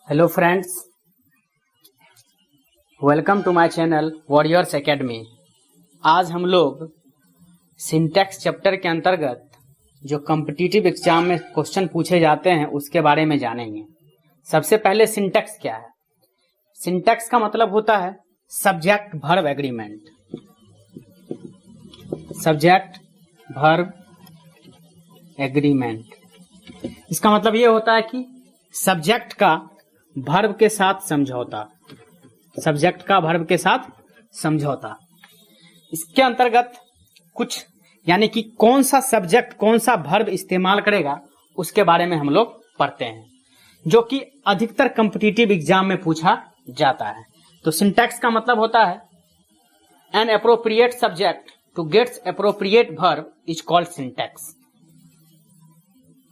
Hello friends, welcome to my channel warriors academy. आज हम लोग सिंटैक्स चैप्टर के अंतर्गत जो कॉम्पिटिटिव एग्जाम में क्वेश्चन पूछे जाते हैं उसके बारे में जानेंगे। सबसे पहले सिंटैक्स क्या है? सिंटैक्स का मतलब होता है subject verb agreement. Subject verb agreement, इसका मतलब ये होता है कि सब्जेक्ट का वर्ब के साथ समझौता। सब्जेक्ट का वर्ब के साथ समझौता, इसके अंतर्गत कुछ यानी कि कौन सा सब्जेक्ट कौन सा वर्ब इस्तेमाल करेगा उसके बारे में हम लोग पढ़ते हैं, जो कि अधिकतर कॉम्पिटिटिव एग्जाम में पूछा जाता है। तो सिंटैक्स का मतलब होता है an appropriate subject to gets appropriate verb is called syntax.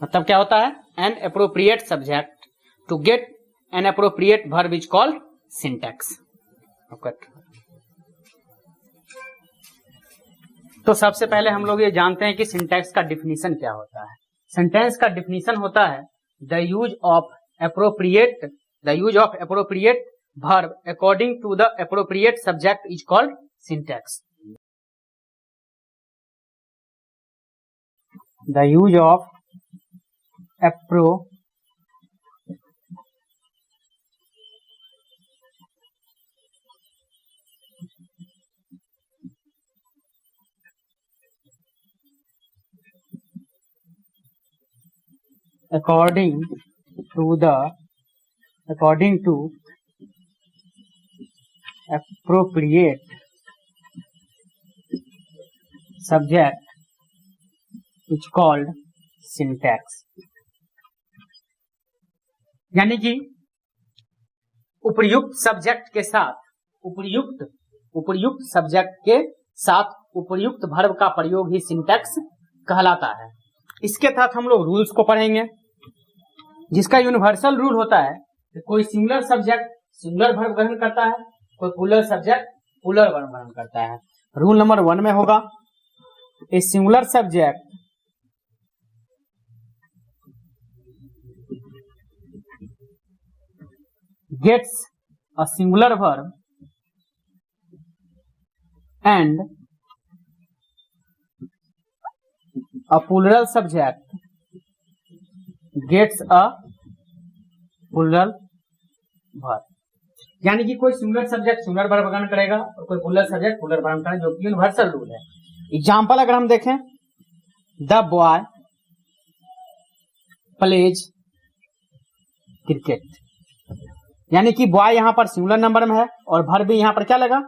मतलब क्या होता है? An appropriate subject to get an appropriate verb is called syntax. तो सबसे पहले हम लोग ये जानते हैं कि सिंटैक्स का डिफिनीशन क्या होता है। सिंटैक्स का डिफिनीशन होता है the use of appropriate verb according to the appropriate subject is called syntax. The use of according to appropriate subject is called syntax। यानी कि उपयुक्त सब्जेक्ट के साथ उपयुक्त सब्जेक्ट के साथ उपयुक्त वर्ब का प्रयोग ही सिंटैक्स कहलाता है। इसके तहत हम लोग रूल्स को पढ़ेंगे, जिसका यूनिवर्सल रूल होता है कि कोई सिंगुलर सब्जेक्ट सिंगुलर वर्ब ग्रहण करता है, कोई प्लूरल सब्जेक्ट प्लूरल वर्ब ग्रहण करता है। रूल नंबर 1 में होगा a singular subject gets a singular verb and a plural subject gets a plural verb। यानी कि कोई सिंगुलर सब्जेक्ट सिंगुलर वर्ब ग्रहण करेगा और कोई प्लूरल सब्जेक्ट प्लूरल वर्ब करेगा, जो कि यूनिवर्सल रूल है। एग्जांपल अगर हम देखें, द बॉय प्लेज क्रिकेट, यानी कि बॉय यहां पर सिंगुलर नंबर में है और वर्ब भी यहां पर क्या लगा,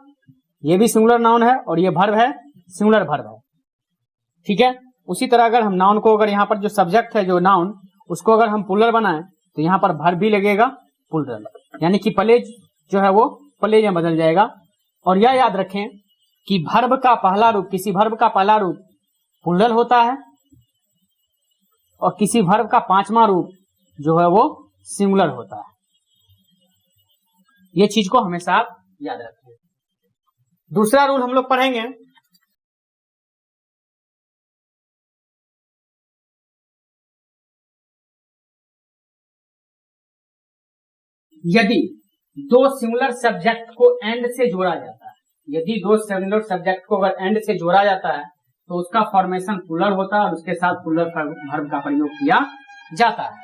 ये भी सिंगुलर नाउन है और ये वर्ब है सिंगुलर वर्ब है। ठीक है। उसी तरह अगर हम नाउन को, अगर यहां पर जो सब्जेक्ट है जो नाउन, उसको अगर हम प्लूरल बनाएं तो यहां पर वर्ब भी लगेगा प्लूरल, यानी कि प्लेज जो है वो प्लेज में बदल जाएगा। और यह याद रखें कि वर्ब का पहला रूप, किसी वर्ब का पहला रूप प्लूरल होता है और किसी वर्ब का पांचवा रूप जो है वो सिंगुलर होता है। ये चीज को हमेशा आप याद रखें। दूसरा रूल हम लोग पढ़ेंगे, यदि दो सिंगुलर सब्जेक्ट को एंड से जोड़ा जाता है, यदि दो सिंगुलर सब्जेक्ट को अगर एंड से जोड़ा जाता है तो उसका फॉर्मेशन प्लूरल होता है और उसके साथ प्लूरल वर्ब का प्रयोग किया जाता है।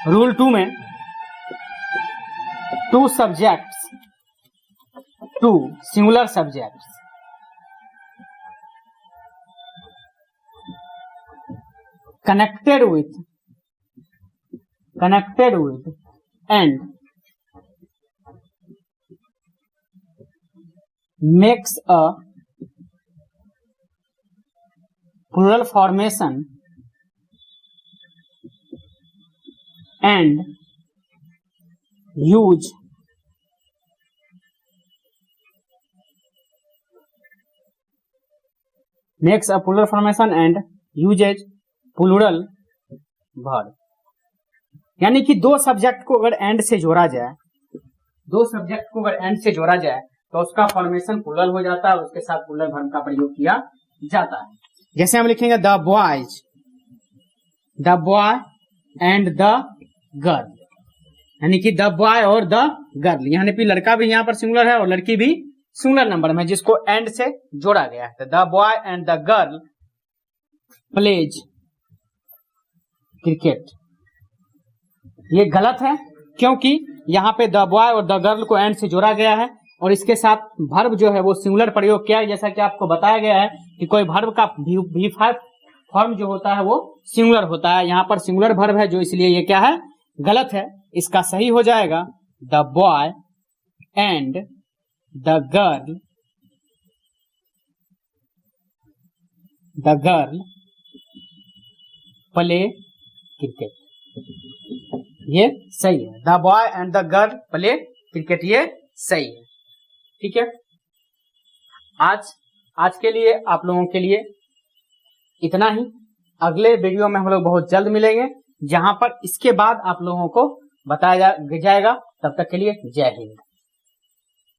रूल 2 में two singular subjects connected with and makes a plural formation and use makes a plural formation and uses plural verb। यानी कि दो सब्जेक्ट को अगर एंड से जोड़ा जाए, तो उसका फॉर्मेशन प्लूरल हो जाता है और उसके साथ प्लूरल वर्ब का प्रयोग किया जाता है। जैसे हम लिखेंगे the boy and the girl, यानी कि द बॉय और द गर्ल, यानी कि लड़का भी यहाँ पर सिंगुलर है और लड़की भी सिंगुलर नंबर में, जिसको एंड से जोड़ा गया है। The boy and the girl pledge cricket. ये गलत है क्योंकि यहाँ पे द बॉय और द गर्ल को एंड से जोड़ा गया है और इसके साथ वर्ब जो है वो सिंगुलर प्रयोग किया है। जैसा कि आपको बताया गया है कि कोई वर्ब का V5 फॉर्म जो होता है वो सिंगुलर होता है, यहाँ पर सिंगुलर वर्ब है जो, इसलिए ये क्या है, गलत है। इसका सही हो जाएगा the boy and the girl play cricket. ये सही है, the boy and the girl play cricket, ये सही है। ठीक है, आज के लिए आप लोगों के लिए इतना ही। अगले वीडियो में हम लोग बहुत जल्द मिलेंगे, जहां पर इसके बाद आप लोगों को बताया जाएगा। तब तक के लिए जय हिंद।